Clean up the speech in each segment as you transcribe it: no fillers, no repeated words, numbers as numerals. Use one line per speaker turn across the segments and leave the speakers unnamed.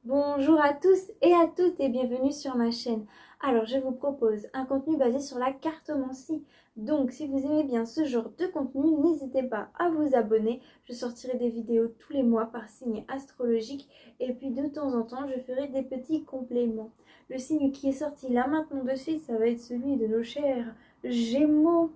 Bonjour à tous et à toutes et bienvenue sur ma chaîne. Alors je vous propose un contenu basé sur la cartomancie. Donc si vous aimez bien ce genre de contenu, n'hésitez pas à vous abonner. Je sortirai des vidéos tous les mois par signe astrologique et puis de temps en temps je ferai des petits compléments. Le signe qui est sorti là maintenant de suite, ça va être celui de nos chers Gémeaux.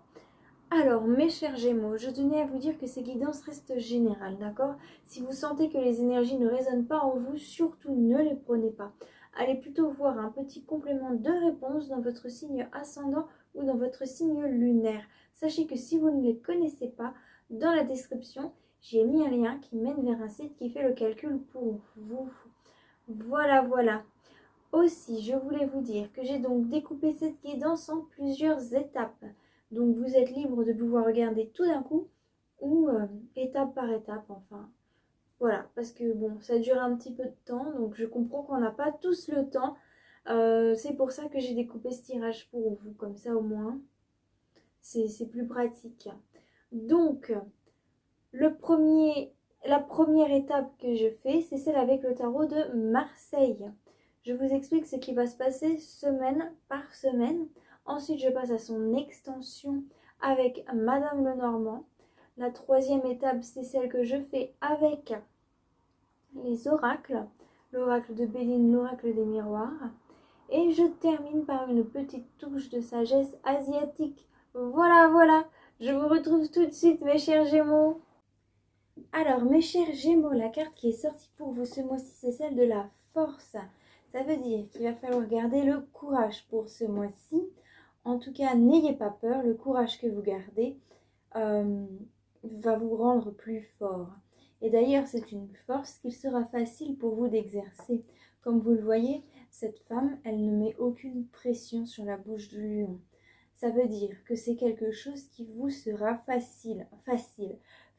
Alors, mes chers Gémeaux, je tenais à vous dire que ces guidances restent générales, d'accord? Si vous sentez que les énergies ne résonnent pas en vous, surtout ne les prenez pas. Allez plutôt voir un petit complément de réponse dans votre signe ascendant ou dans votre signe lunaire. Sachez que si vous ne les connaissez pas, dans la description, j'ai mis un lien qui mène vers un site qui fait le calcul pour vous. Voilà. Aussi, je voulais vous dire que j'ai donc découpé cette guidance en plusieurs étapes. Donc vous êtes libre de pouvoir regarder tout d'un coup ou étape par étape, enfin. Voilà, parce que bon, ça dure un petit peu de temps, donc je comprends qu'on n'a pas tous le temps. C'est pour ça que j'ai découpé ce tirage pour vous, comme ça au moins, c'est plus pratique. Donc, la première étape que je fais, c'est celle avec le tarot de Marseille. Je vous explique ce qui va se passer semaine par semaine. Ensuite, je passe à son extension avec Madame Lenormand. La troisième étape, c'est celle que je fais avec les oracles. L'oracle de Béline, l'oracle des miroirs. Et je termine par une petite touche de sagesse asiatique. Voilà. Je vous retrouve tout de suite, mes chers Gémeaux. Alors, mes chers Gémeaux, la carte qui est sortie pour vous ce mois-ci, c'est celle de la force. Ça veut dire qu'il va falloir garder le courage pour ce mois-ci. En tout cas, n'ayez pas peur, le courage que vous gardez va vous rendre plus fort. Et d'ailleurs, c'est une force qu'il sera facile pour vous d'exercer. Comme vous le voyez, cette femme, elle ne met aucune pression sur la bouche du lion. Ça veut dire que c'est quelque chose qui vous sera facile.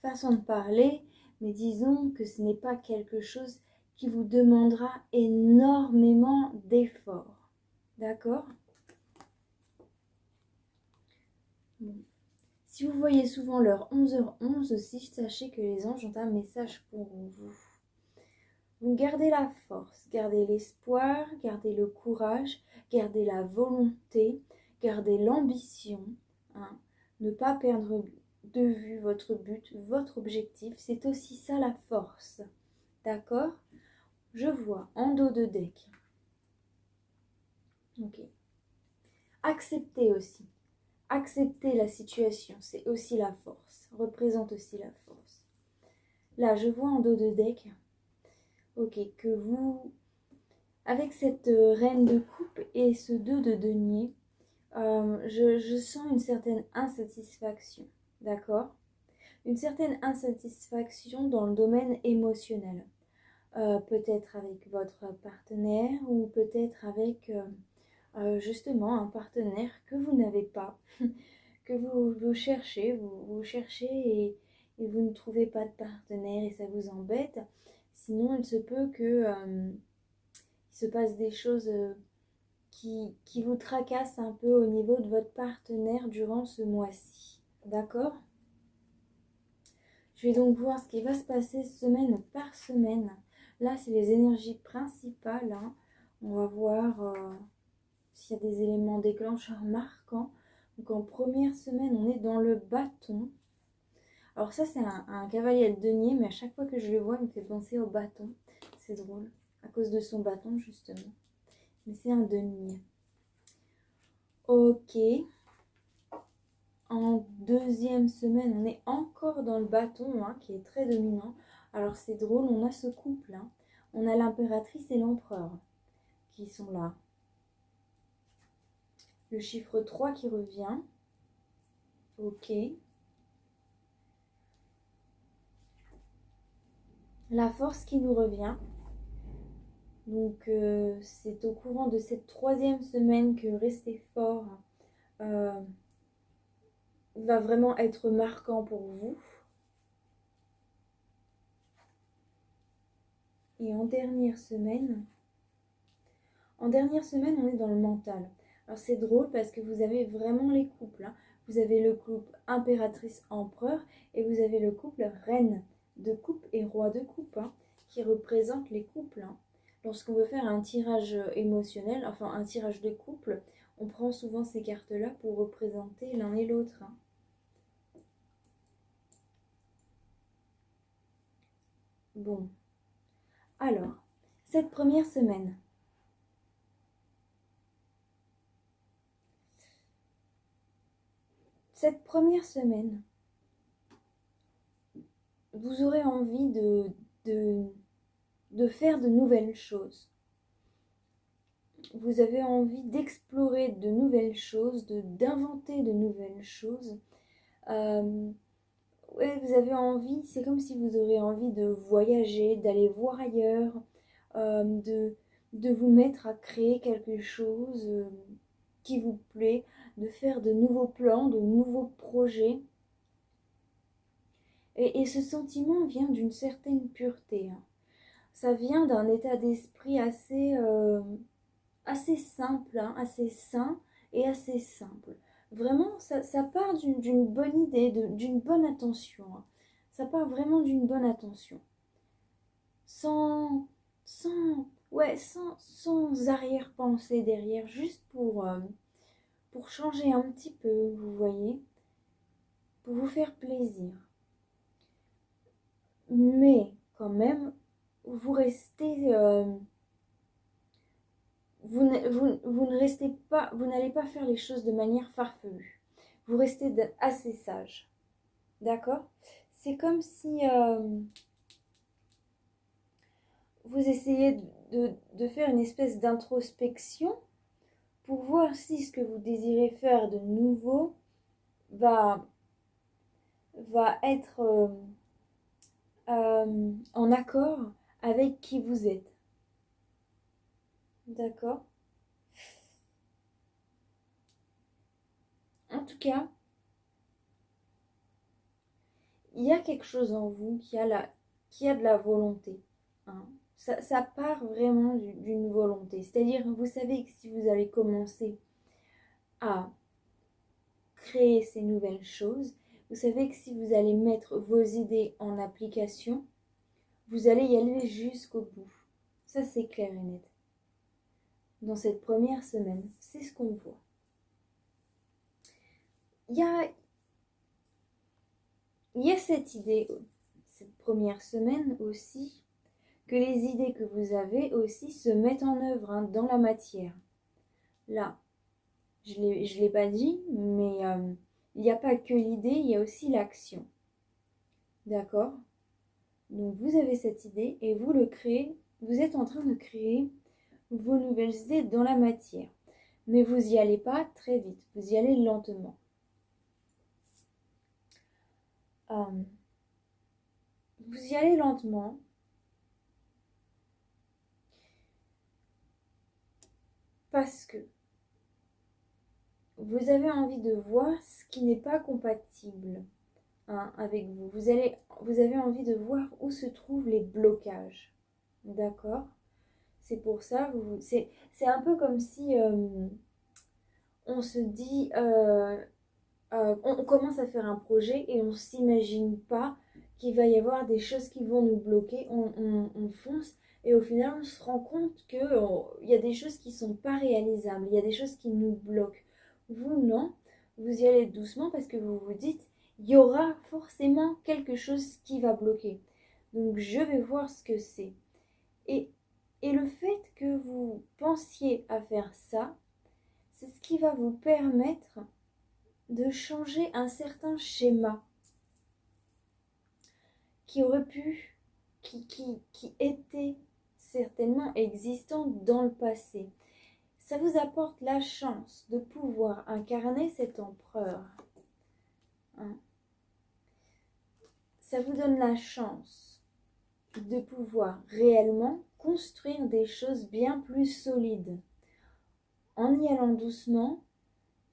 Façon de parler, mais disons que ce n'est pas quelque chose qui vous demandera énormément d'efforts. D'accord? Bon. Si vous voyez souvent l'heure 11h11 aussi, sachez que les anges ont un message pour vous. Vous gardez la force, gardez l'espoir, gardez le courage, gardez la volonté, gardez l'ambition. Hein. Ne pas perdre de vue votre but, votre objectif, c'est aussi ça la force. D'accord? Je vois en dos de deck. Ok. Acceptez aussi. Accepter la situation, c'est aussi la force. Représente aussi la force. Là, je vois en dos de deck. Ok, que vous, avec cette reine de coupe et ce 2 de denier, je sens une certaine insatisfaction. D'accord? Une certaine insatisfaction dans le domaine émotionnel. Peut-être avec votre partenaire ou peut-être avec justement un partenaire que vous n'avez pas, que vous cherchez, vous cherchez et vous ne trouvez pas de partenaire et ça vous embête. Sinon, il se peut que il se passe des choses qui vous tracassent un peu au niveau de votre partenaire durant ce mois-ci. D'accord? Je vais donc voir ce qui va se passer semaine par semaine. Là, c'est les énergies principales. Hein. On va voir s'il y a des éléments déclencheurs marquants. Donc en première semaine, on est dans le bâton. Alors ça, c'est un cavalier de denier, mais à chaque fois que je le vois, il me fait penser au bâton. C'est drôle, à cause de son bâton, justement. Mais c'est un denier. Ok. En deuxième semaine, on est encore dans le bâton, hein, qui est très dominant. Alors c'est drôle, on a ce couple. Hein. On a l'impératrice et l'empereur qui sont là. Le chiffre 3 qui revient. Ok. La force qui nous revient. Donc c'est au courant de cette troisième semaine que rester fort va vraiment être marquant pour vous. Et en dernière semaine, on est dans le mental. Alors c'est drôle parce que vous avez vraiment les couples. Hein. Vous avez le couple impératrice-empereur et vous avez le couple reine de coupe et roi de coupe, hein, qui représente les couples. Hein. lorsqu'on veut faire un tirage émotionnel, enfin un tirage de couple, on prend souvent ces cartes-là pour représenter l'un et l'autre. Bon, alors, cette première semaine. Cette première semaine, vous aurez envie de faire de nouvelles choses. Vous avez envie d'explorer de nouvelles choses, d'inventer de nouvelles choses. Ouais, vous avez envie, c'est comme si vous aurez envie de voyager, d'aller voir ailleurs, de vous mettre à créer quelque chose qui vous plaît, de faire de nouveaux plans, de nouveaux projets. Et ce sentiment vient d'une certaine pureté. Ça vient d'un état d'esprit assez simple, assez sain et assez simple. Vraiment, ça part d'une bonne idée, d'une bonne intention. Ça part vraiment d'une bonne intention. Sans arrière-pensée derrière, juste pour changer un petit peu, vous voyez, pour vous faire plaisir. Mais quand même, vous restez... vous ne restez pas, vous n'allez pas faire les choses de manière farfelue. Vous restez assez sage. D'accord? C'est comme si vous essayez de faire une espèce d'introspection pour voir si ce que vous désirez faire de nouveau va être en accord avec qui vous êtes. D'accord? En tout cas, il y a quelque chose en vous qui a de la volonté. Hein. Ça part vraiment d'une volonté. C'est-à-dire, vous savez que si vous allez commencer à créer ces nouvelles choses, vous savez que si vous allez mettre vos idées en application, vous allez y aller jusqu'au bout. Ça, c'est clair et net. Dans cette première semaine, c'est ce qu'on voit. Il y a cette idée, cette première semaine aussi, que les idées que vous avez aussi se mettent en œuvre dans la matière. Là, je ne l'ai pas dit, mais il n'y a pas que l'idée, il y a aussi l'action. D'accord? Donc vous avez cette idée et vous le créez, vous êtes en train de créer vos nouvelles idées dans la matière. Mais vous n'y allez pas très vite, vous y allez lentement. Vous y allez lentement. Parce que vous avez envie de voir ce qui n'est pas compatible avec vous. Vous avez envie de voir où se trouvent les blocages. D'accord? C'est pour ça, c'est un peu comme si on se dit, on commence à faire un projet et on ne s'imagine pas qu'il va y avoir des choses qui vont nous bloquer. On fonce et au final on se rend compte qu'il y a des choses qui ne sont pas réalisables, il y a des choses qui nous bloquent. Vous, non, vous y allez doucement parce que vous vous dites, il y aura forcément quelque chose qui va bloquer. Donc je vais voir ce que c'est. Et le fait que vous pensiez à faire ça, c'est ce qui va vous permettre de changer un certain schéma qui aurait pu, qui était certainement existant dans le passé. Ça vous apporte la chance de pouvoir incarner cet empereur. Hein. Ça vous donne la chance de pouvoir réellement construire des choses bien plus solides en y allant doucement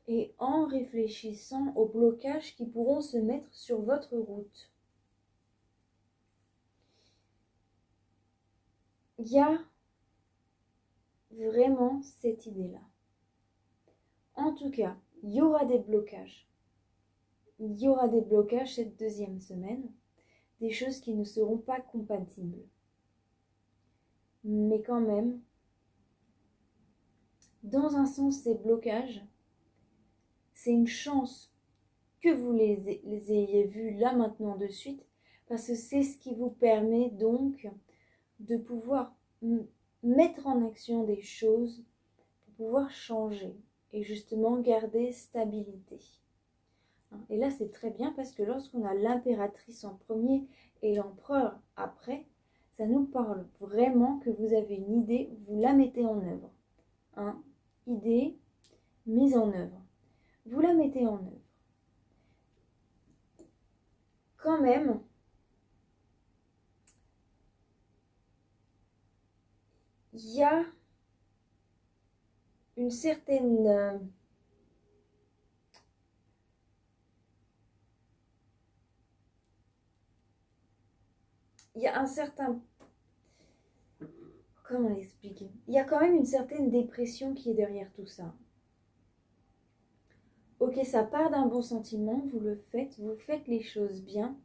et en réfléchissant aux blocages qui pourront se mettre sur votre route. Il y a vraiment cette idée-là. En tout cas, il y aura des blocages. Il y aura des blocages cette deuxième semaine, des choses qui ne seront pas compatibles. mais quand même, dans un sens, ces blocages, c'est une chance que vous les ayez vus là maintenant de suite, parce que c'est ce qui vous permet donc de pouvoir mettre en action des choses pour pouvoir changer et justement garder stabilité. Et là, c'est très bien parce que lorsqu'on a l'impératrice en premier et l'empereur après, ça nous parle vraiment que vous avez une idée, vous la mettez en œuvre. Idée mise en œuvre. Vous la mettez en œuvre. Quand même, il y a une certaine... il y a un certain... Comment l'expliquer? Il y a quand même une certaine dépression qui est derrière tout ça. Ok, ça part d'un bon sentiment, vous faites les choses bien,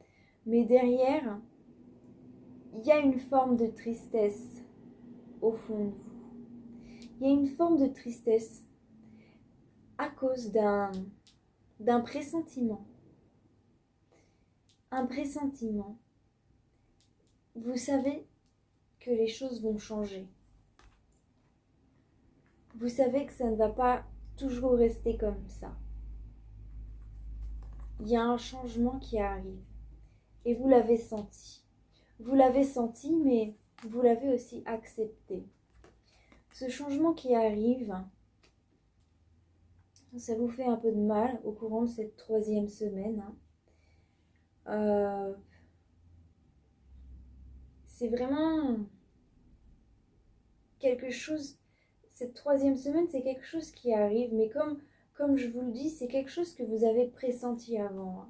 mais derrière, il y a une forme de tristesse au fond de vous. Il y a une forme de tristesse à cause d'un pressentiment. Un pressentiment. Vous savez que les choses vont changer. Vous savez que ça ne va pas toujours rester comme ça. Il y a un changement qui arrive. Et vous l'avez senti. Vous l'avez senti, mais vous l'avez aussi accepté. Ce changement qui arrive, ça vous fait un peu de mal au courant de cette 3e semaine. C'est vraiment quelque chose, cette 3e semaine, c'est quelque chose qui arrive, mais comme je vous le dis, c'est quelque chose que vous avez pressenti avant.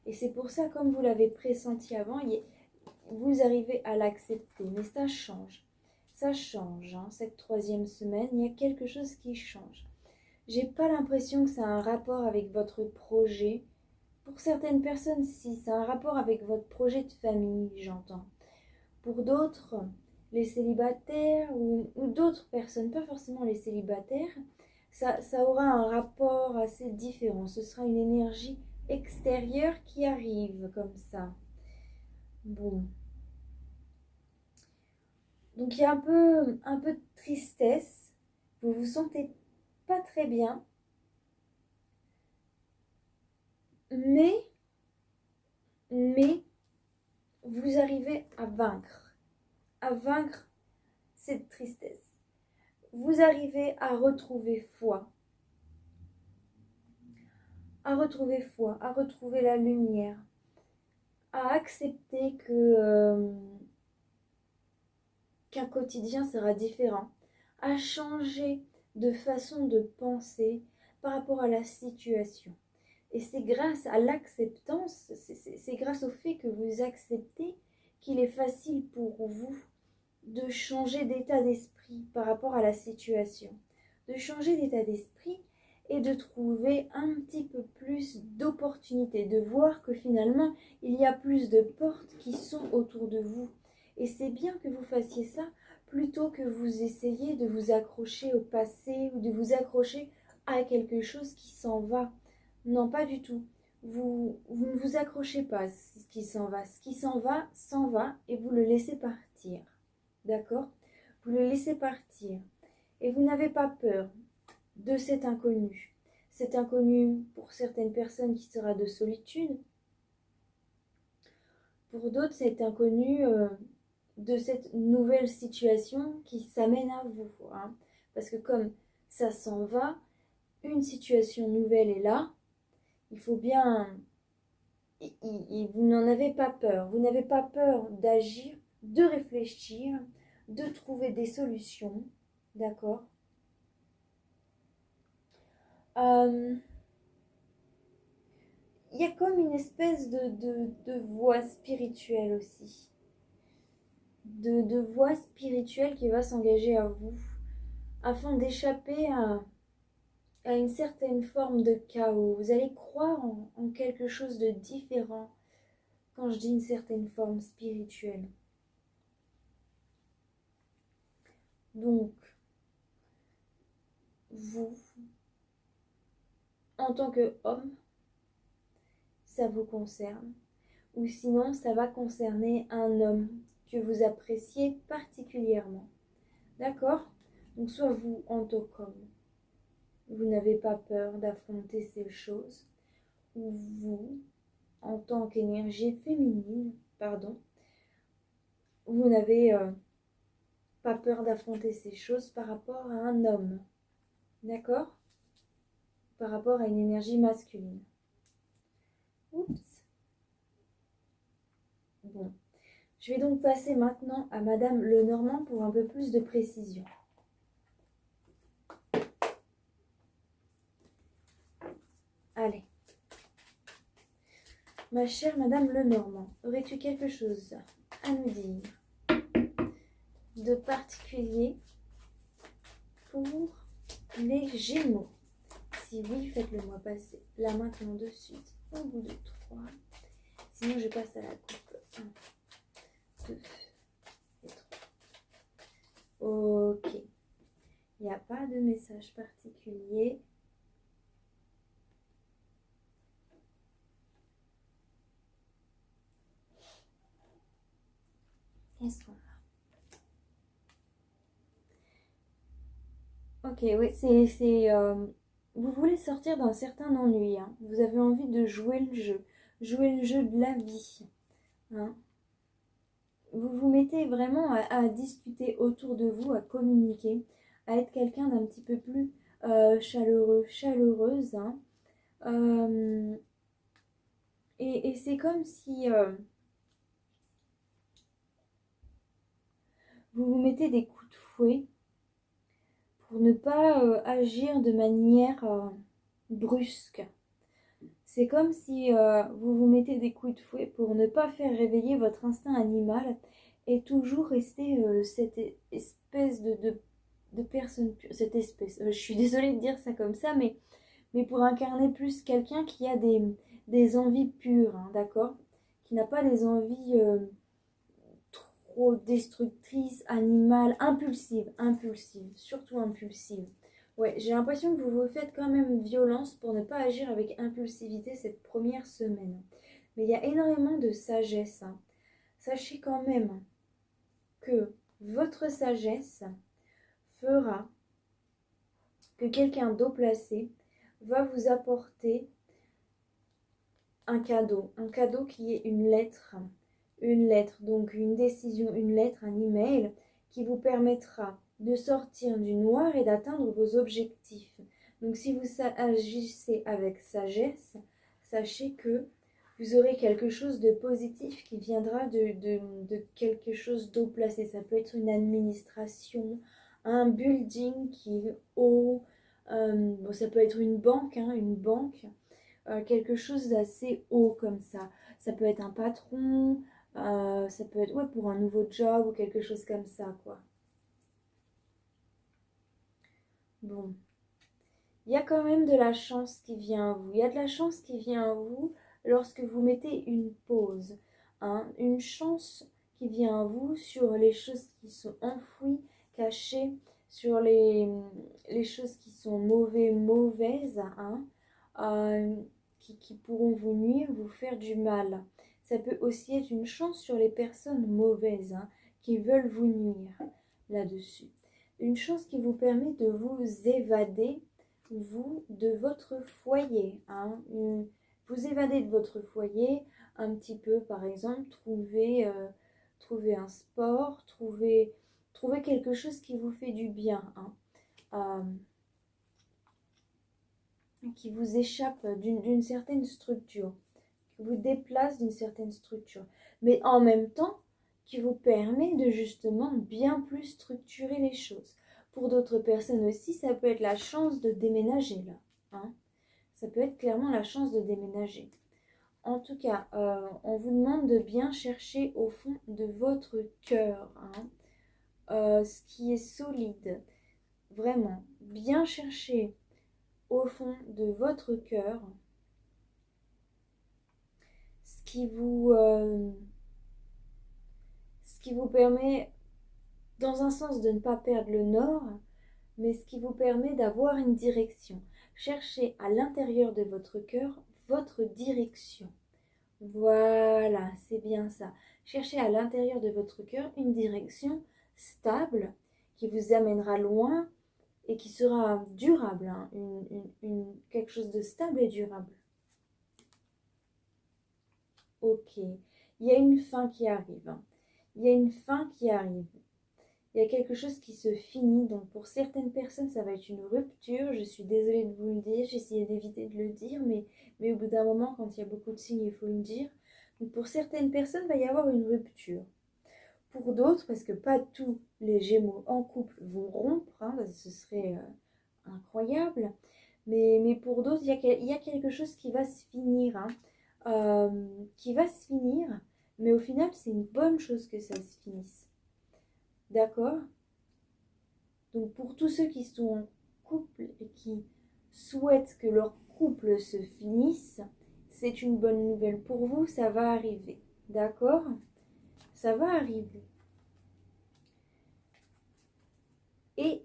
Et c'est pour ça, comme vous l'avez pressenti avant, vous arrivez à l'accepter. Mais ça change. Ça change, cette 3e semaine, il y a quelque chose qui change. J'ai pas l'impression que ça a un rapport avec votre projet. Pour certaines personnes, si, ça a un rapport avec votre projet de famille, j'entends. Pour d'autres, les célibataires ou d'autres personnes, pas forcément les célibataires, ça aura un rapport assez différent. Ce sera une énergie extérieure qui arrive comme ça. Bon. Donc il y a un peu de tristesse. Vous vous sentez pas très bien. Mais vous arrivez à vaincre cette tristesse. Vous arrivez à retrouver foi, à retrouver la lumière, à accepter qu'un quotidien sera différent, à changer de façon de penser par rapport à la situation. Et c'est grâce à l'acceptance, c'est grâce au fait que vous acceptez qu'il est facile pour vous de changer d'état d'esprit par rapport à la situation. De changer d'état d'esprit et de trouver un petit peu plus d'opportunités, de voir que finalement, il y a plus de portes qui sont autour de vous. Et c'est bien que vous fassiez ça plutôt que vous essayiez de vous accrocher au passé ou de vous accrocher à quelque chose qui s'en va. Non, pas du tout. Vous ne vous accrochez pas à ce qui s'en va. Ce qui s'en va et vous le laissez partir. D'accord? Vous le laissez partir. Et vous n'avez pas peur de cet inconnu. Cet inconnu, pour certaines personnes, qui sera de solitude. Pour d'autres, cet inconnu de cette nouvelle situation qui s'amène à vous. Parce que comme ça s'en va, une situation nouvelle est là. Il faut bien... vous n'en avez pas peur. Vous n'avez pas peur d'agir, de réfléchir, de trouver des solutions. D'accord? Il y a comme une espèce de voie spirituelle aussi. De voie spirituelle qui va s'engager à vous afin d'échapper à une certaine forme de chaos. Vous allez croire en quelque chose de différent quand je dis une certaine forme spirituelle. Donc, vous, en tant qu'homme, ça vous concerne. Ou sinon, ça va concerner un homme que vous appréciez particulièrement. D'accord? Donc, soit vous, en tant qu'homme, vous n'avez pas peur d'affronter ces choses, ou vous, en tant qu'énergie féminine, pardon, vous n'avez pas peur d'affronter ces choses par rapport à un homme. D'accord? Par rapport à une énergie masculine. Oups. Bon. Je vais donc passer maintenant à Madame Lenormand pour un peu plus de précision. Allez. Ma chère Madame Lenormand, aurais-tu quelque chose à nous dire de particulier pour les Gémeaux? Si oui, faites-le moi passer là maintenant de suite au bout de 3. Sinon, je passe à la coupe 1, 2 et 3. Ok. Il n'y a pas de message particulier. Qu'est-ce qu'on a? Ok, oui, vous voulez sortir d'un certain ennui. Hein. Vous avez envie de jouer le jeu de la vie. Hein. Vous vous mettez vraiment à discuter autour de vous, à communiquer, à être quelqu'un d'un petit peu plus chaleureux, chaleureuse. Hein. Et c'est comme si vous vous mettez des coups de fouet pour ne pas agir de manière brusque. C'est comme si vous vous mettez des coups de fouet pour ne pas faire réveiller votre instinct animal et toujours rester cette espèce de personne pure. Cette espèce, je suis désolée de dire ça comme ça, mais pour incarner plus quelqu'un qui a des envies pures, hein, d'accord? Qui n'a pas des envies trop destructrices, animales, impulsives, surtout impulsives. Ouais, j'ai l'impression que vous vous faites quand même violence pour ne pas agir avec impulsivité cette première semaine. Mais il y a énormément de sagesse. Hein. Sachez quand même que votre sagesse fera que quelqu'un d'eau placé va vous apporter un cadeau qui est une lettre, donc une décision, une lettre, un email qui vous permettra de sortir du noir et d'atteindre vos objectifs. Donc si vous agissez avec sagesse, sachez que vous aurez quelque chose de positif qui viendra de quelque chose d'eau placé. Ça peut être une administration, un building qui est haut, bon, ça peut être une banque, quelque chose d'assez haut comme ça. Ça peut être un patron, ça peut être pour un nouveau job ou quelque chose comme ça, quoi. Bon. Il y a quand même de la chance qui vient à vous. Il y a de la chance qui vient à vous lorsque vous mettez une pause. Hein. Une chance qui vient à vous sur les choses qui sont enfouies, cachées, sur les choses qui sont mauvaises, hein. Qui pourront vous nuire, vous faire du mal. Ça peut aussi être une chance sur les personnes mauvaises, hein, qui veulent vous nuire là-dessus. Une chance qui vous permet de vous évader, vous, de votre foyer. Hein. Vous évadez de votre foyer un petit peu, par exemple, trouver un sport, trouver quelque chose qui vous fait du bien. Hein. Qui vous échappe d'une certaine structure, qui vous déplace d'une certaine structure, mais en même temps qui vous permet de justement bien plus structurer les choses. Pour d'autres personnes aussi, ça peut être la chance de déménager là. Hein. Ça peut être clairement la chance de déménager. En tout cas, on vous demande de bien chercher au fond de votre cœur, hein, ce qui est solide. Vraiment, bien chercher au fond de votre cœur ce qui vous permet dans un sens de ne pas perdre le nord, mais ce qui vous permet d'avoir une direction. Cherchez à l'intérieur de votre cœur votre direction. Voilà, c'est bien ça. Cherchez à l'intérieur de votre cœur une direction stable qui vous amènera loin et qui sera durable, hein, quelque chose de stable et durable. Ok, il y a une fin qui arrive. Hein. Il y a une fin qui arrive. Il y a quelque chose qui se finit. Donc pour certaines personnes, ça va être une rupture. Je suis désolée de vous le dire. J'ai essayé d'éviter de le dire, mais au bout d'un moment, quand il y a beaucoup de signes, il faut le dire. Donc pour certaines personnes, il va y avoir une rupture. Pour d'autres, parce que pas tous les Gémeaux en couple vont rompre, hein, parce que ce serait incroyable. Mais pour d'autres, il y a quelque chose qui va se finir. Hein, qui va se finir. Mais au final, c'est une bonne chose que ça se finisse. D'accord? Donc pour tous ceux qui sont en couple et qui souhaitent que leur couple se finisse, c'est une bonne nouvelle pour vous, ça va arriver. D'accord? Ça va arriver. Et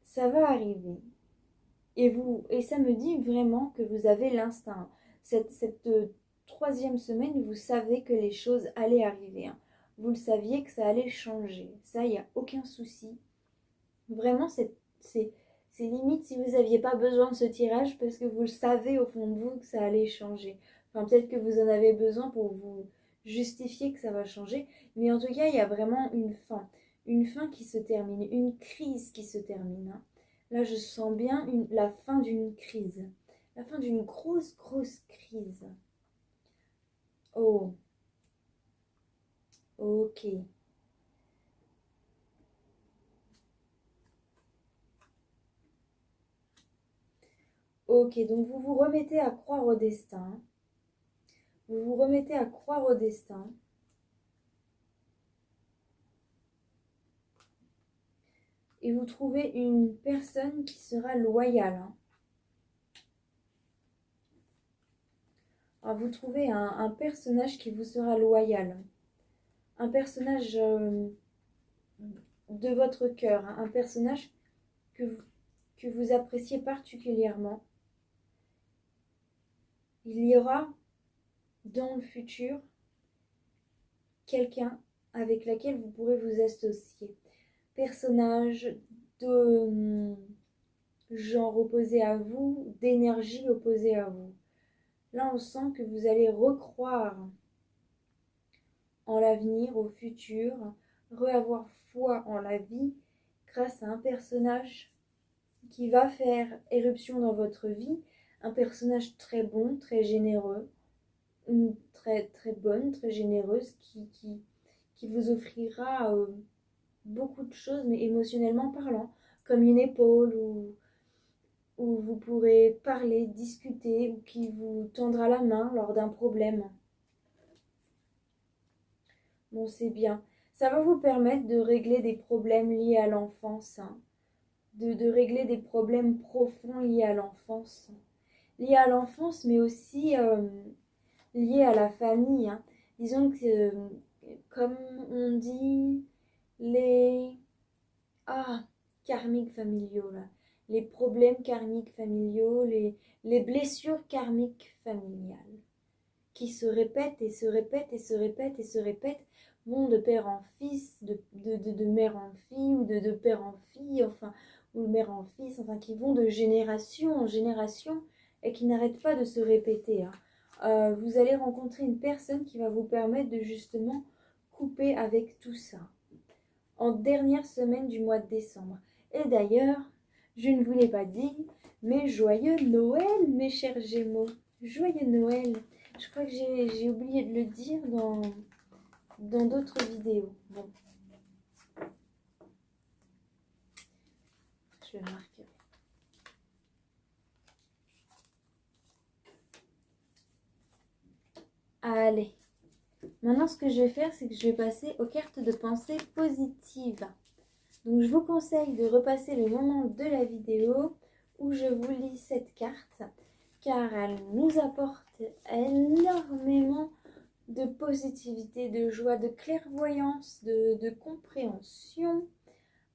ça va arriver. Et ça me dit vraiment que vous avez l'instinct. Cette troisième semaine, vous savez que les choses allaient arriver. Hein. Vous le saviez que ça allait changer. Ça, il n'y a aucun souci. Vraiment, c'est limite si vous n'aviez pas besoin de ce tirage parce que vous le savez au fond de vous que ça allait changer. Enfin, peut-être que vous en avez besoin pour vous justifier que ça va changer. Mais en tout cas, il y a vraiment une fin. Une fin qui se termine. Une crise qui se termine. Hein. Là, je sens bien la fin d'une crise. La fin d'une grosse, grosse crise. Oh. Ok. Ok, donc vous vous remettez à croire au destin. Vous vous remettez à croire au destin. Et vous trouvez une personne qui sera loyale. Hein. Alors vous trouvez un personnage qui vous sera loyal. Un personnage de votre cœur. Hein. Un personnage que vous appréciez particulièrement. Il y aura dans le futur quelqu'un avec laquelle vous pourrez vous associer. Personnage de genre opposé à vous, d'énergie opposée à vous. Là, on sent que vous allez recroire en l'avenir, au futur, re-avoir foi en la vie grâce à un personnage qui va faire éruption dans votre vie, un personnage très bon, très généreux, très, très bonne, très généreuse, qui vous offrira beaucoup de choses, mais émotionnellement parlant, comme une épaule où vous pourrez parler, discuter, ou qui vous tendra la main lors d'un problème. Bon, c'est bien. Ça va vous permettre de régler des problèmes liés à l'enfance, hein. De régler des problèmes profonds liés à l'enfance. Liés à l'enfance, mais aussi liés à la famille. Hein. Disons que, comme on dit, les... Ah, karmiques familiaux, là. Les problèmes karmiques familiaux, les blessures karmiques familiales, qui se répètent et se répètent et se répètent et se répètent, vont de père en fils, de mère en fille, ou de père en fille, enfin, ou de mère en fils, enfin, qui vont de génération en génération et qui n'arrêtent pas de se répéter. Hein. Vous allez rencontrer une personne qui va vous permettre de justement couper avec tout ça. En dernière semaine du mois de décembre. Et d'ailleurs, je ne vous l'ai pas dit, mais joyeux Noël, mes chers Gémeaux. Joyeux Noël. Je crois que j'ai oublié de le dire dans d'autres vidéos. Bon. Je le marquerai. Allez. Maintenant, ce que je vais faire, c'est que je vais passer aux cartes de pensée positive. Donc, je vous conseille de repasser le moment de la vidéo où je vous lis cette carte, car elle nous apporte énormément de positivité, de joie, de clairvoyance, de compréhension.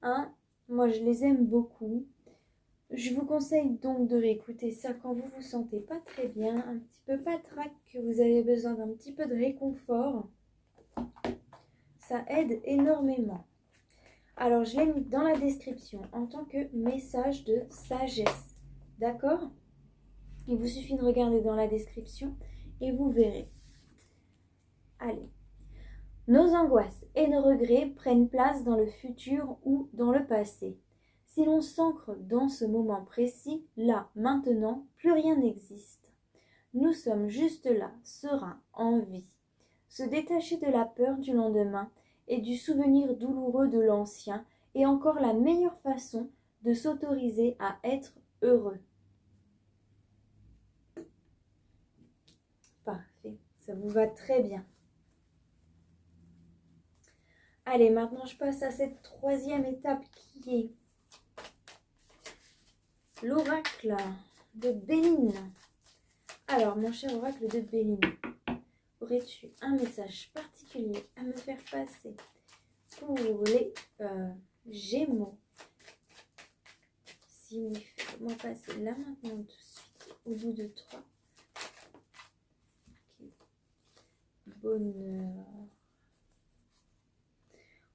Hein. Moi, je les aime beaucoup. Je vous conseille donc de réécouter ça quand vous vous sentez pas très bien, un petit peu patraque, que vous avez besoin d'un petit peu de réconfort. Ça aide énormément. Alors, je l'ai mis dans la description en tant que message de sagesse. D'accord? Il vous suffit de regarder dans la description et vous verrez. Allez. Nos angoisses et nos regrets prennent place dans le futur ou dans le passé. Si l'on s'ancre dans ce moment précis, là, maintenant, plus rien n'existe. Nous sommes juste là, sereins, en vie. Se détacher de la peur du lendemain et du souvenir douloureux de l'ancien est encore la meilleure façon de s'autoriser à être heureux. Parfait, ça vous va très bien. Allez, maintenant je passe à cette troisième étape qui est l'oracle de Béline. Alors, mon cher oracle de Béline, aurais-tu un message particulier à me faire passer pour les Gémeaux? Si oui, faites-moi passer là maintenant tout de suite, au bout de 3. Okay. Bonheur.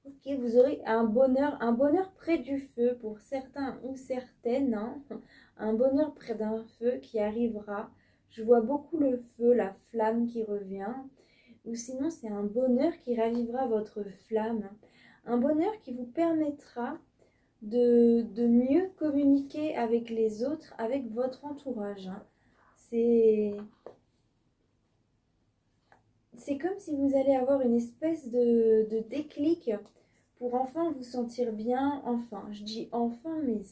Ok, vous aurez un bonheur près du feu pour certains ou certaines. Hein. Un bonheur près d'un feu qui arrivera. Je vois beaucoup le feu, la flamme qui revient. Ou sinon, c'est un bonheur qui ravivera votre flamme. Un bonheur qui vous permettra de mieux communiquer avec les autres, avec votre entourage. Hein. C'est comme si vous allez avoir une espèce de déclic pour enfin vous sentir bien, enfin, je dis enfin, mais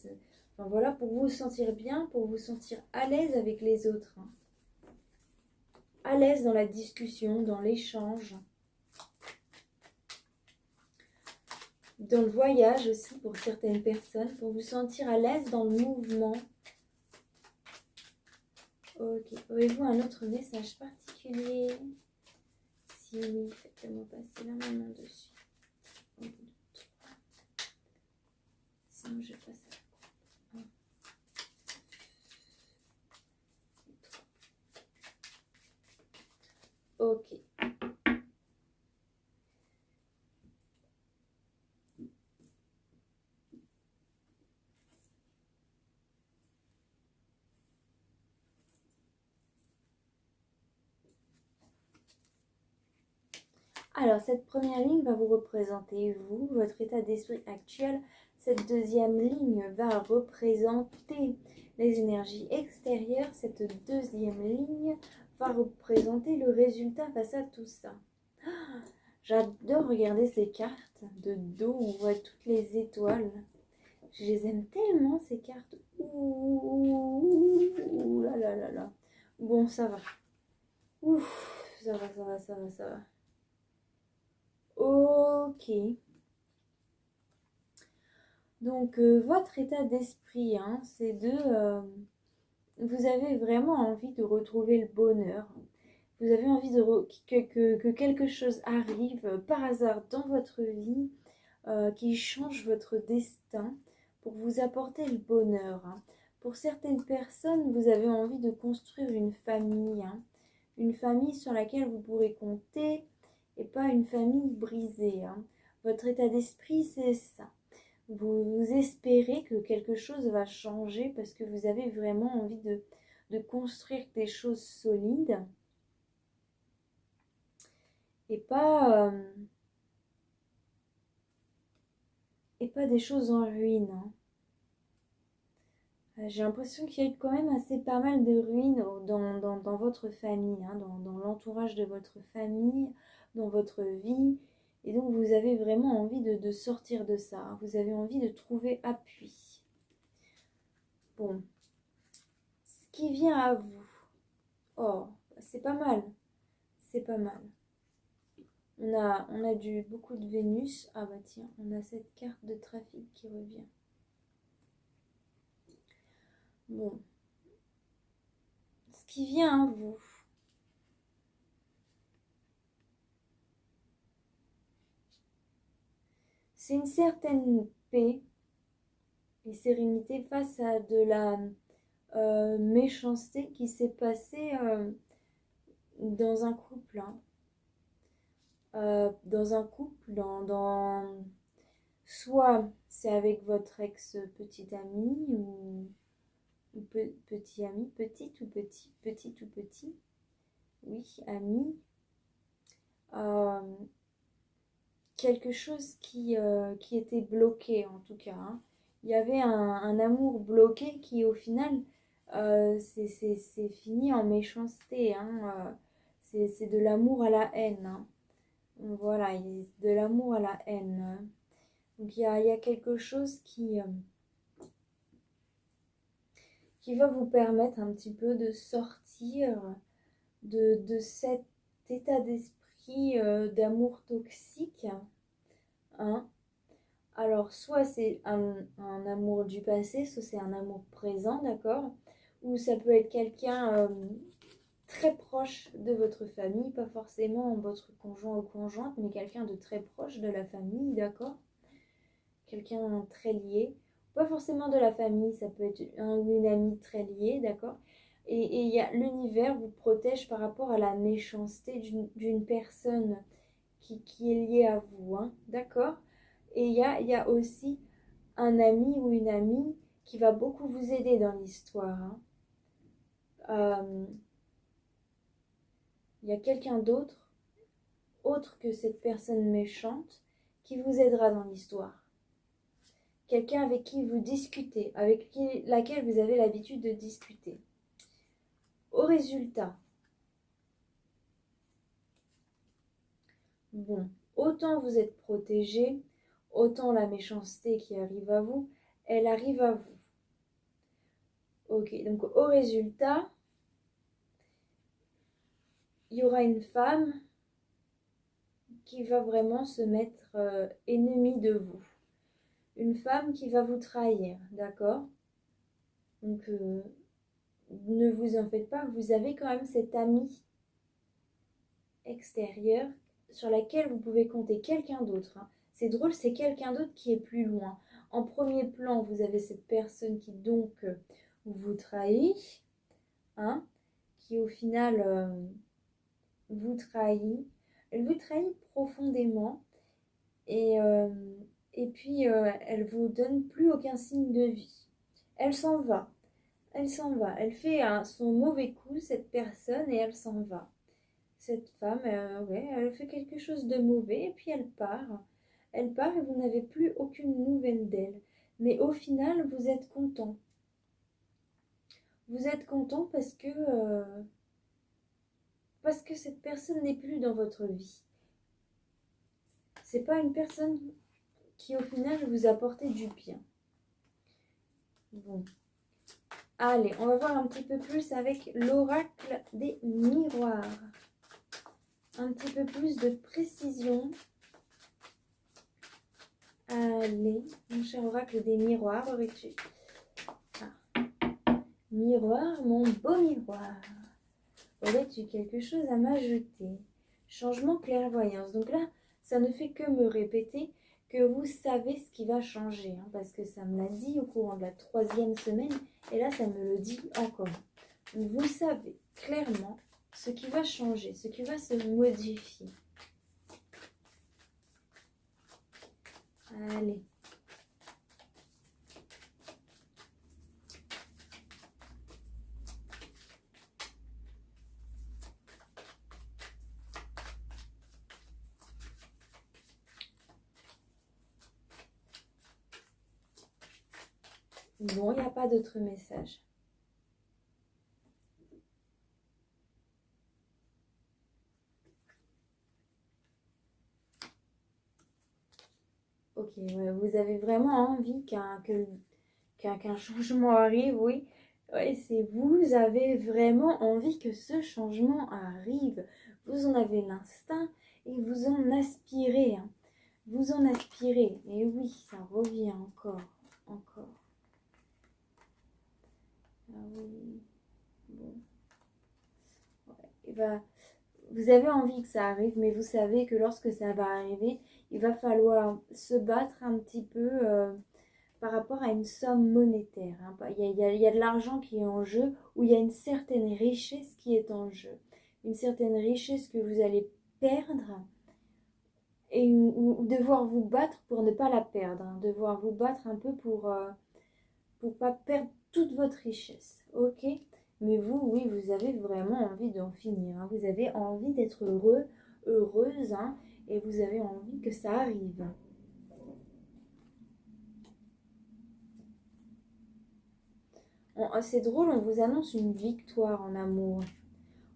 enfin, voilà, pour vous sentir bien, pour vous sentir à l'aise avec les autres. Hein. À l'aise dans la discussion, dans l'échange. Dans le voyage aussi pour certaines personnes, pour vous sentir à l'aise dans le mouvement. Ok, aurez-vous un autre message particulier? Si oui, faites-moi passer là maintenant dessus. Sinon je passe à la 1. Ok. Alors, cette première ligne va vous représenter vous, votre état d'esprit actuel. Cette deuxième ligne va représenter les énergies extérieures. Cette deuxième ligne va représenter le résultat face à tout ça. J'adore regarder ces cartes de dos où on voit toutes les étoiles. Je les aime tellement, ces cartes. Ouh là là là là. Bon, ça va. Ouf, ça va, ça va, ça va, ça va. Ok. Donc, votre état d'esprit, hein, c'est vous avez vraiment envie de retrouver le bonheur. Vous avez envie que quelque chose arrive par hasard dans votre vie, qui change votre destin pour vous apporter le bonheur. Hein. Pour certaines personnes, vous avez envie de construire une famille. Hein. Une famille sur laquelle vous pourrez compter et pas une famille brisée. Hein. Votre état d'esprit, c'est ça. Vous espérez que quelque chose va changer parce que vous avez vraiment envie de construire des choses solides et pas des choses en ruine. Hein. J'ai l'impression qu'il y a eu quand même assez pas mal de ruines dans votre famille, hein, dans l'entourage de votre famille, dans votre vie. Et donc vous avez vraiment envie de sortir de ça. Hein. Vous avez envie de trouver appui. Bon. Ce qui vient à vous. Oh, c'est pas mal. C'est pas mal. On a beaucoup de Vénus. Ah bah tiens, on a cette carte de trafic qui revient. Bon. Ce qui vient à vous. c'est une certaine paix et sérénité face à de la méchanceté qui s'est passée dans un couple. Hein. Dans un couple, soit c'est avec votre ex-petite amie ou petit ami, petite ou petit, petite ou petit, oui, ami. Euh, quelque chose qui était bloqué en tout cas. Hein. Il y avait un amour bloqué qui au final c'est fini en méchanceté. Hein. C'est de l'amour à la haine. Hein. Voilà, de l'amour à la haine. Donc il y a quelque chose qui va vous permettre un petit peu de sortir de cet état d'esprit d'amour toxique. Hein. Alors, soit c'est un amour du passé, soit c'est un amour présent, d'accord? Ou ça peut être quelqu'un très proche de votre famille, pas forcément votre conjoint ou conjointe, mais quelqu'un de très proche de la famille, d'accord? Quelqu'un très lié. Pas forcément de la famille, ça peut être un ou une amie très liée, d'accord? Et l'univers vous protège par rapport à la méchanceté d'une personne qui est liée à vous, hein, d'accord? Et il y a aussi un ami ou une amie qui va beaucoup vous aider dans l'histoire. Hein. Il y a quelqu'un d'autre, autre que cette personne méchante, qui vous aidera dans l'histoire. Quelqu'un avec qui vous discutez, laquelle vous avez l'habitude de discuter. Au résultat, bon, autant vous êtes protégé, autant la méchanceté qui arrive à vous, elle arrive à vous. Ok, donc au résultat, il y aura une femme qui va vraiment se mettre ennemie de vous. Une femme qui va vous trahir, d'accord? Donc, ne vous en faites pas, vous avez quand même cette amie extérieure sur laquelle vous pouvez compter, quelqu'un d'autre. Hein. C'est drôle, c'est quelqu'un d'autre qui est plus loin. En premier plan, vous avez cette personne qui donc vous trahit, hein, qui au final vous trahit. Elle vous trahit profondément et et puis elle vous donne plus aucun signe de vie. Elle s'en va. Elle s'en va. Elle fait son mauvais coup, cette personne, et elle s'en va. Cette femme, ouais, elle fait quelque chose de mauvais, et puis elle part. Elle part et vous n'avez plus aucune nouvelle d'elle. Mais au final, vous êtes content. Vous êtes content parce que cette personne n'est plus dans votre vie. C'est pas une personne qui au final vous apporte du bien. Bon. Allez, on va voir un petit peu plus avec l'oracle des miroirs. Un petit peu plus de précision. Allez, mon cher oracle des miroirs, aurais-tu... Miroir, mon beau miroir. Aurais-tu quelque chose à m'ajouter? Changement, clairvoyance. Donc là, ça ne fait que me répéter que vous savez ce qui va changer. Hein, parce que ça me l'a dit au courant de la 3e semaine. Et là, ça me le dit encore. Donc, vous savez clairement ce qui va changer, ce qui va se modifier. Allez. Bon, il n'y a pas d'autre message. Ok, ouais, vous avez vraiment envie qu'un changement arrive, oui. Ouais, c'est vous avez vraiment envie que ce changement arrive. Vous en avez l'instinct et vous en aspirez. Hein. Vous en aspirez. Et oui, ça revient encore. Encore. Ah oui. Bon. Ouais. Et bah, vous avez envie que ça arrive, mais vous savez que lorsque ça va arriver, il va falloir se battre un petit peu par rapport à une somme monétaire. Hein. Il y a de l'argent qui est en jeu, ou il y a une certaine richesse qui est en jeu. Une certaine richesse que vous allez perdre, et ou devoir vous battre pour ne pas la perdre. Hein. Devoir vous battre un peu pour pas perdre toute votre richesse. Ok? Mais vous, oui, vous avez vraiment envie d'en finir. Hein. Vous avez envie d'être heureux, heureuse, hein, et vous avez envie que ça arrive. C'est drôle, on vous annonce une victoire en amour.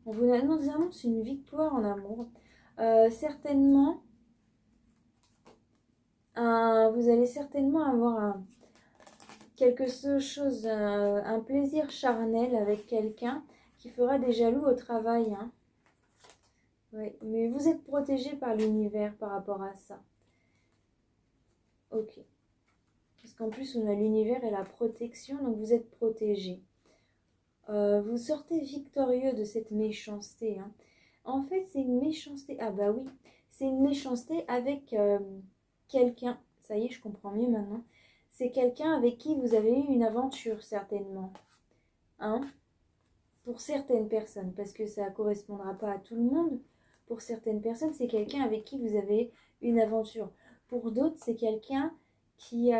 On vous annonce une victoire en amour. Certainement, vous allez certainement avoir quelque chose, un plaisir charnel avec quelqu'un qui fera des jaloux au travail. Hein. Oui, mais vous êtes protégé par l'univers par rapport à ça. Ok. Parce qu'en plus, on a l'univers et la protection, donc vous êtes protégé. Vous sortez victorieux de cette méchanceté. Hein. En fait, c'est une méchanceté. Ah bah oui, c'est une méchanceté avec quelqu'un. Ça y est, je comprends mieux maintenant. C'est quelqu'un avec qui vous avez eu une aventure, certainement. Hein? Pour certaines personnes, parce que ça ne correspondra pas à tout le monde. Pour certaines personnes, c'est quelqu'un avec qui vous avez une aventure. Pour d'autres, c'est quelqu'un qui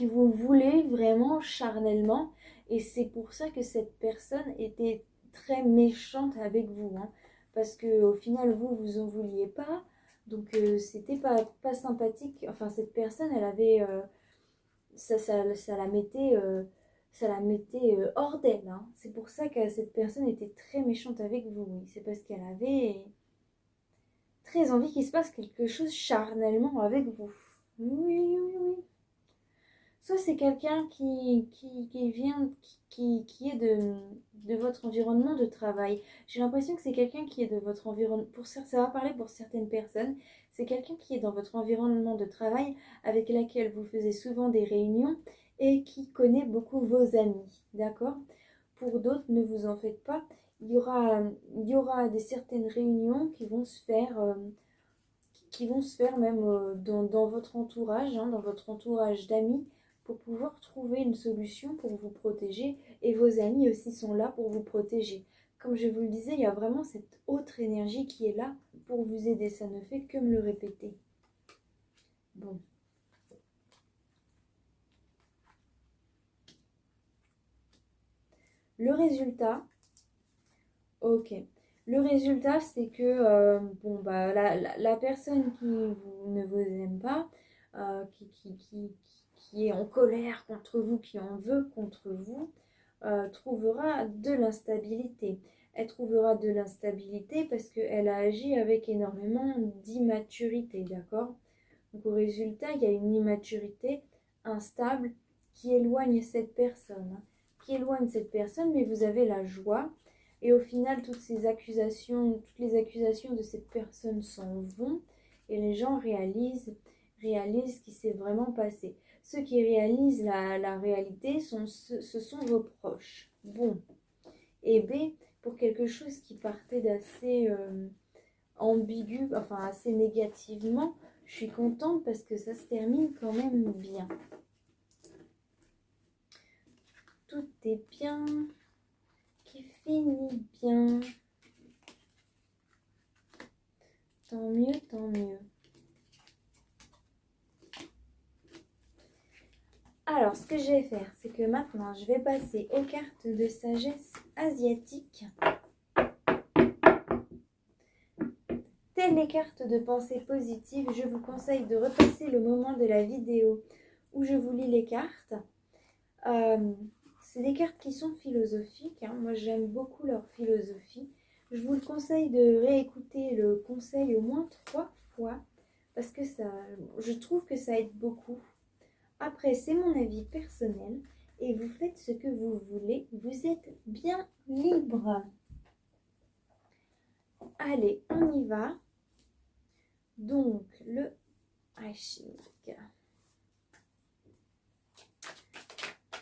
vous voulez vraiment charnellement. Et c'est pour ça que cette personne était très méchante avec vous. Hein, parce qu'au final, vous en vouliez pas. Donc, c'était pas sympathique. Enfin, cette personne, elle avait... ça la mettait hors d'elle. Hein. C'est pour ça que cette personne était très méchante avec vous. Oui. C'est parce qu'elle avait très envie qu'il se passe quelque chose charnellement avec vous. Oui, oui, oui. Soit c'est quelqu'un qui vient, qui est de votre environnement de travail. J'ai l'impression que c'est quelqu'un qui est de votre environnement. Ça va parler pour certaines personnes. C'est quelqu'un qui est dans votre environnement de travail avec laquelle vous faisiez souvent des réunions et qui connaît beaucoup vos amis. D'accord? Pour d'autres, ne vous en faites pas. Il y aura des certaines réunions qui vont se faire même dans votre entourage, hein, dans votre entourage d'amis, pour pouvoir trouver une solution pour vous protéger. Et vos amis aussi sont là pour vous protéger. Comme je vous le disais, il y a vraiment cette autre énergie qui est là pour vous aider. Ça ne fait que me le répéter. Bon. Le résultat, ok. Le résultat, c'est que bon, bah, la personne ne vous aime pas, qui est en colère contre vous, qui en veut contre vous, trouvera de l'instabilité. Elle trouvera de l'instabilité parce qu'elle a agi avec énormément d'immaturité, d'accord? Donc au résultat, il y a une immaturité instable qui éloigne cette personne. Hein, qui éloigne cette personne, mais vous avez la joie. Et au final, toutes les accusations de cette personne s'en vont et les gens réalisent ce qui s'est vraiment passé. Ceux qui réalisent la réalité, ce sont vos proches. Bon. Et B, pour quelque chose qui partait d'assez ambigu, enfin assez négativement, je suis contente parce que ça se termine quand même bien. Tout est bien, qui finit bien. Tant mieux, tant mieux. Alors, ce que je vais faire, c'est que maintenant, je vais passer aux cartes de sagesse asiatique. Telles les cartes de pensée positive, je vous conseille de repasser le moment de la vidéo où je vous lis les cartes. C'est des cartes qui sont philosophiques. Hein. Moi, j'aime beaucoup leur philosophie. Je vous le conseille de réécouter le conseil au moins 3 fois parce que je trouve que ça aide beaucoup. Après, c'est mon avis personnel et vous faites ce que vous voulez. Vous êtes bien libre. Allez, on y va. Donc, le hashing.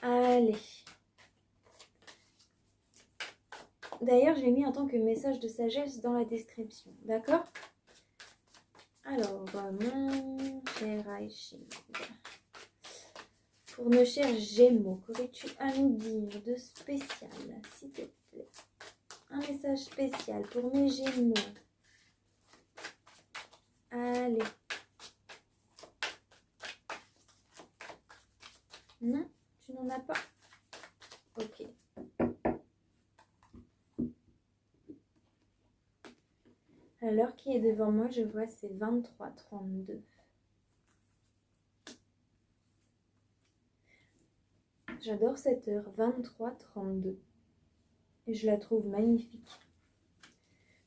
Allez. D'ailleurs, je l'ai mis en tant que message de sagesse dans la description. D'accord? Alors, mon cher Aïchid, pour nos chers Gémeaux, qu'aurais-tu à nous dire de spécial, s'il te plaît? Un message spécial pour mes Gémeaux. Allez. Non, tu n'en as pas? Ok. L'heure qui est devant moi, je vois c'est 23h32. J'adore cette heure, 23h32. Et je la trouve magnifique.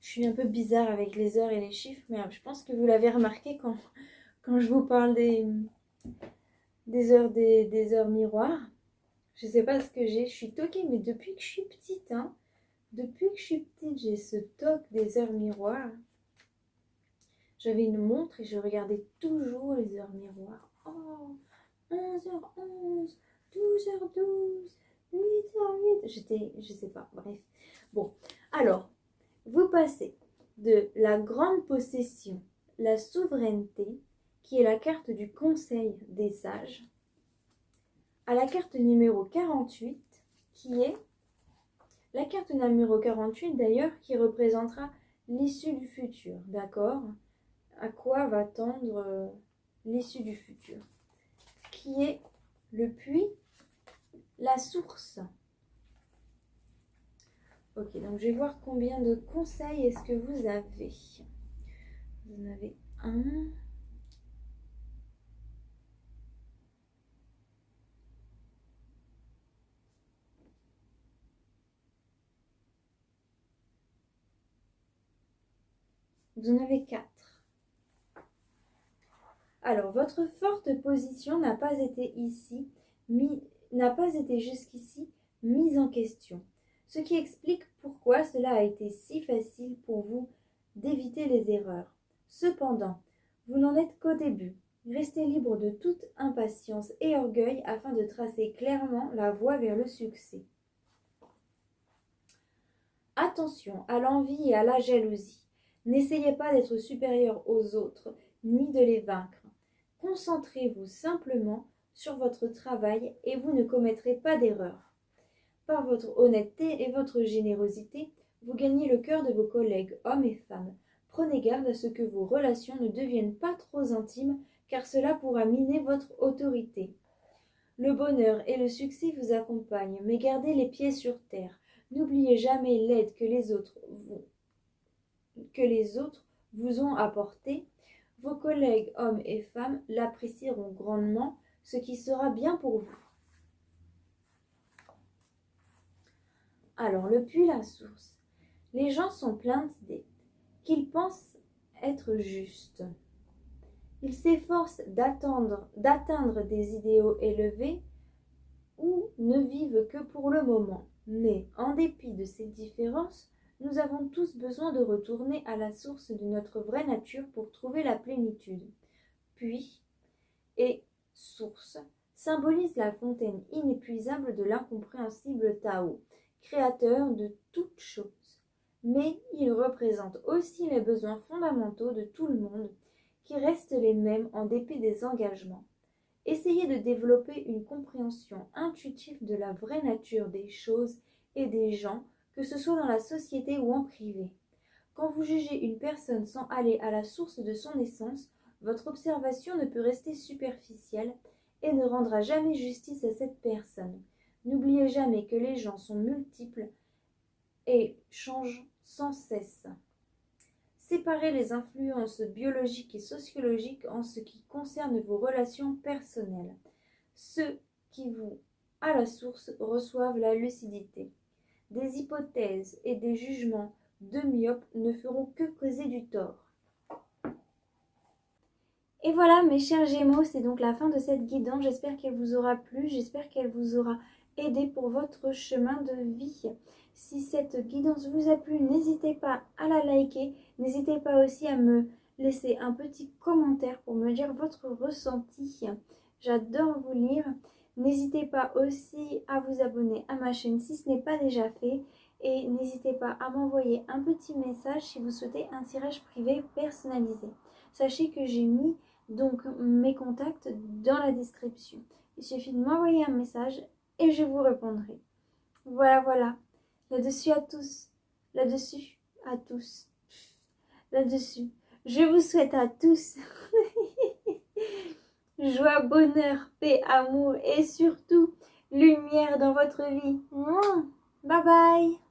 Je suis un peu bizarre avec les heures et les chiffres, mais je pense que vous l'avez remarqué quand je vous parle des heures miroirs. Je ne sais pas ce que j'ai, je suis toquée, mais depuis que je suis petite, hein, depuis que je suis petite, j'ai ce toc des heures miroirs. J'avais une montre et je regardais toujours les heures miroirs. Oh, 11h11, 12h12, 8h08. Je sais pas, bref. Bon, alors, vous passez de la grande possession, la souveraineté, qui est la carte du conseil des sages, à la carte numéro 48, qui est la carte numéro 48 d'ailleurs, qui représentera l'issue du futur, d'accord? À quoi va tendre l'issue du futur, qui est le puits, la source. Ok, donc je vais voir combien de conseils est-ce que vous avez. Vous en avez un. Vous en avez 4. Alors, votre forte position n'a pas été jusqu'ici mise en question, ce qui explique pourquoi cela a été si facile pour vous d'éviter les erreurs. Cependant, vous n'en êtes qu'au début. Restez libre de toute impatience et orgueil afin de tracer clairement la voie vers le succès. Attention à l'envie et à la jalousie. N'essayez pas d'être supérieur aux autres, ni de les vaincre. Concentrez-vous simplement sur votre travail et vous ne commettrez pas d'erreur. Par votre honnêteté et votre générosité, vous gagnez le cœur de vos collègues, hommes et femmes. Prenez garde à ce que vos relations ne deviennent pas trop intimes, car cela pourra miner votre autorité. Le bonheur et le succès vous accompagnent, mais gardez les pieds sur terre. N'oubliez jamais l'aide que les autres vous ont apportée. Vos collègues hommes et femmes l'apprécieront grandement, ce qui sera bien pour vous. Alors, le puits, la source. Les gens sont pleins d'idées, qu'ils pensent être justes. Ils s'efforcent d'atteindre des idéaux élevés ou ne vivent que pour le moment. Mais, en dépit de ces différences, nous avons tous besoin de retourner à la source de notre vraie nature pour trouver la plénitude. Puits et source symbolisent la fontaine inépuisable de l'incompréhensible Tao, créateur de toutes choses. Mais il représente aussi les besoins fondamentaux de tout le monde, qui restent les mêmes en dépit des engagements. Essayez de développer une compréhension intuitive de la vraie nature des choses et des gens, que ce soit dans la société ou en privé. Quand vous jugez une personne sans aller à la source de son essence, votre observation ne peut rester superficielle et ne rendra jamais justice à cette personne. N'oubliez jamais que les gens sont multiples et changent sans cesse. Séparez les influences biologiques et sociologiques en ce qui concerne vos relations personnelles. Ceux qui vont à la source reçoivent la lucidité. Des hypothèses et des jugements de myopes ne feront que causer du tort. Et voilà mes chers Gémeaux, c'est donc la fin de cette guidance. J'espère qu'elle vous aura plu, j'espère qu'elle vous aura aidé pour votre chemin de vie. Si cette guidance vous a plu, n'hésitez pas à la liker, n'hésitez pas aussi à me laisser un petit commentaire pour me dire votre ressenti. J'adore vous lire. N'hésitez pas aussi à vous abonner à ma chaîne si ce n'est pas déjà fait. Et n'hésitez pas à m'envoyer un petit message si vous souhaitez un tirage privé personnalisé. sachez que j'ai mis donc mes contacts dans la description. Il suffit de m'envoyer un message et je vous répondrai. Voilà, voilà. Là-dessus à tous. Là-dessus à tous. Là-dessus. Je vous souhaite à tous joie, bonheur, paix, amour et surtout lumière dans votre vie. Bye bye.